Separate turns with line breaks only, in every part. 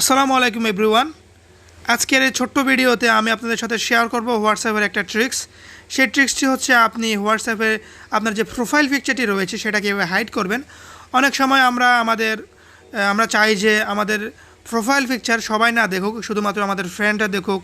আসসালামু আলাইকুম এভরিওয়ান। আজকের এই ছোট্ট ভিডিওতে আমি আপনাদের সাথে শেয়ার করব হোয়াটসঅ্যাপের একটা ট্রিক্স। সেই ট্রিক্সটি হচ্ছে আপনি হোয়াটসঅ্যাপে আপনার যে প্রোফাইল পিকচারটি রয়েছে সেটা কীভাবে হাইড করবেন। অনেক সময় আমরা চাই যে আমাদের প্রোফাইল পিকচার সবাই না দেখুক, শুধুমাত্র আমাদের ফ্রেন্ডরা দেখুক।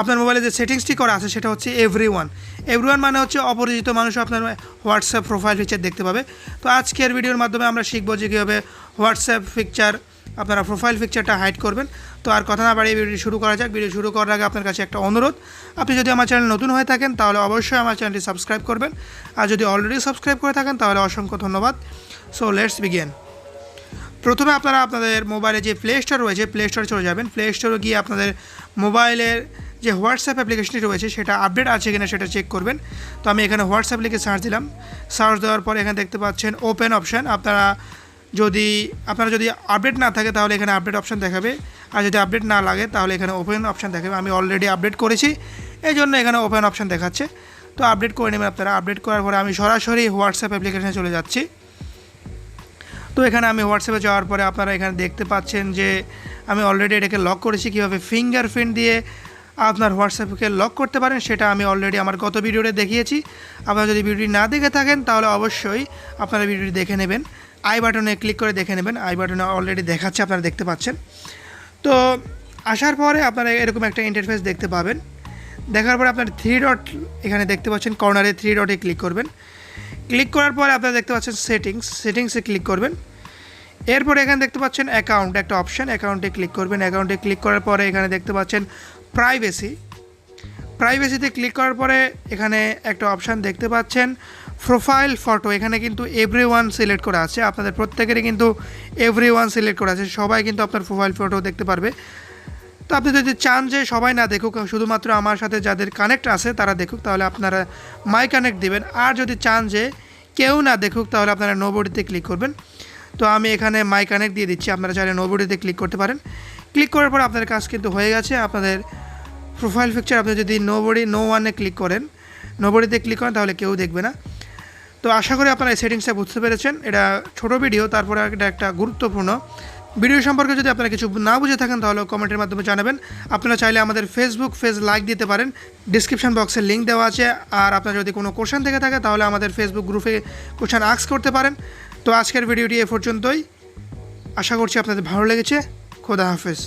আপনার মোবাইলে যে সেটিংসটি করা আছে সেটা হচ্ছে এভরিওয়ান মানে হচ্ছে অপরিচিত মানুষ আপনার হোয়াটসঅ্যাপ প্রোফাইল পিকচার দেখতে পাবে। তো আজকের ভিডিওর মাধ্যমে আমরা শিখবো যে কীভাবে হোয়াটসঅ্যাপ পিকচার আপনারা প্রোফাইল পিকচারটা হাইড করবেন। তো আর কথা না বাড়িয়ে ভিডিও শুরু করা যাক। ভিডিও শুরু করার আগে আপনার কাছে একটা অনুরোধ, আপনি যদি আমার চ্যানেল নতুন হয়ে থাকেন তাহলে অবশ্যই আমার চ্যানেলটি সাবস্ক্রাইব করবেন, আর যদি অলরেডি সাবস্ক্রাইব করে থাকেন তাহলে অসংখ্য ধন্যবাদ। So let's begin. প্রথমে আপনারা আপনাদের মোবাইলে যে প্লে স্টোর রয়েছে প্লে স্টোরে চলে যাবেন। প্লে স্টোরে গিয়ে আপনাদের মোবাইলের যে হোয়াটসঅ্যাপ অ্যাপ্লিকেশনটি রয়েছে সেটা আপডেট আছে কিনা সেটা চেক করবেন। তো আমি এখানে হোয়াটসঅ্যাপ লিখে সার্চ দিলাম। সার্চ দেওয়ার পরে এখানে দেখতে পাচ্ছেন ওপেন অপশান। আপনারা যদি আপডেট না থাকে তাহলে এখানে আপডেট অপশান দেখাবে, আর যদি আপডেট না লাগে তাহলে এখানে ওপেন অপশান দেখাবে। আমি অলরেডি আপডেট করেছি, এই জন্য এখানে ওপেন অপশান দেখাচ্ছে। তো আপডেট করে নেবেন আপনারা। আপডেট করার পরে আমি সরাসরি হোয়াটসঅ্যাপ অ্যাপ্লিকেশনে চলে যাচ্ছি। তো এখানে আমি হোয়াটসঅ্যাপে যাওয়ার পরে আপনারা এখানে দেখতে পাচ্ছেন যে আমি অলরেডি এটাকে লক করেছি। কীভাবে ফিঙ্গারপ্রিন্ট দিয়ে আপনার হোয়াটসঅ্যাপকে লক করতে পারেন সেটা আমি অলরেডি আমার গত ভিডিওতে দেখিয়েছি। আপনারা যদি ভিডিওটি না দেখে থাকেন তাহলে অবশ্যই আপনারা ভিডিওটি দেখে নেবেন। আই বাটনে ক্লিক করে দেখে নেবেন। আই বাটনে অলরেডি দেখাচ্ছে, আপনারা দেখতে পাচ্ছেন। তো আসার পরে আপনারা এরকম একটা ইন্টারফেস দেখতে পাবেন। দেখার পরে আপনার 3 ডট এখানে দেখতে পাচ্ছেন, কর্নারে 3 ডটে ক্লিক করবেন। ক্লিক করার পরে আপনারা দেখতে পাচ্ছেন সেটিংসে ক্লিক করবেন। এরপরে এখানে দেখতে পাচ্ছেন অ্যাকাউন্ট একটা অপশান, অ্যাকাউন্টে ক্লিক করবেন। অ্যাকাউন্টে ক্লিক করার পরে এখানে দেখতে পাচ্ছেন প্রাইভেসিতে ক্লিক করার পরে এখানে একটা অপশান দেখতে পাচ্ছেন প্রোফাইল ফটো। এখানে কিন্তু এভরিওয়ান সিলেক্ট করা আছে, আপনাদের প্রত্যেকেরই কিন্তু এভরিওয়ান সিলেক্ট করা আছে, সবাই কিন্তু আপনার প্রোফাইল ফটো দেখতে পারবে। তো আপনি যদি চান যে সবাই না দেখুক, শুধুমাত্র আমার সাথে যাদের কানেক্ট আছে তারা দেখুক, তাহলে আপনারা মাই কানেক্ট দিবেন। আর যদি চান যে কেউ না দেখুক তাহলে আপনারা নোবডিতে ক্লিক করবেন। তো আমি এখানে মাই কানেক্ট দিয়ে দিচ্ছি, আপনারা চাইলে নোবডিতে ক্লিক করতে পারেন। ক্লিক করার পর আপনাদের কাজ কিন্তু হয়ে গেছে। আপনাদের প্রোফাইল পিকচার আপনি যদি নো ওয়ানে ক্লিক করেন, নোবডিতে ক্লিক করেন তাহলে কেউ দেখবে না। তো আশা করি আপনারা এই সেটিংসটা বুঝতে পেরেছেন। এটা ছোটো ভিডিও, তারপরে এটা একটা গুরুত্বপূর্ণ ভিডিও সম্পর্কে যদি আপনারা কিছু না বুঝে থাকেন তাহলে কমেন্টের মাধ্যমে জানাবেন। আপনারা চাইলে আমাদের ফেসবুক পেজ লাইক দিতে পারেন, ডিসক্রিপশন বক্সে লিঙ্ক দেওয়া আছে। আর আপনার যদি কোনো কোশ্চেন থেকে থাকে তাহলে আমাদের ফেসবুক গ্রুপে কোশ্চেন আস্ক করতে পারেন। তো আজকের ভিডিওটি এ পর্যন্তই। আশা করছি আপনাদের ভালো লেগেছে। খোদা হাফেজ।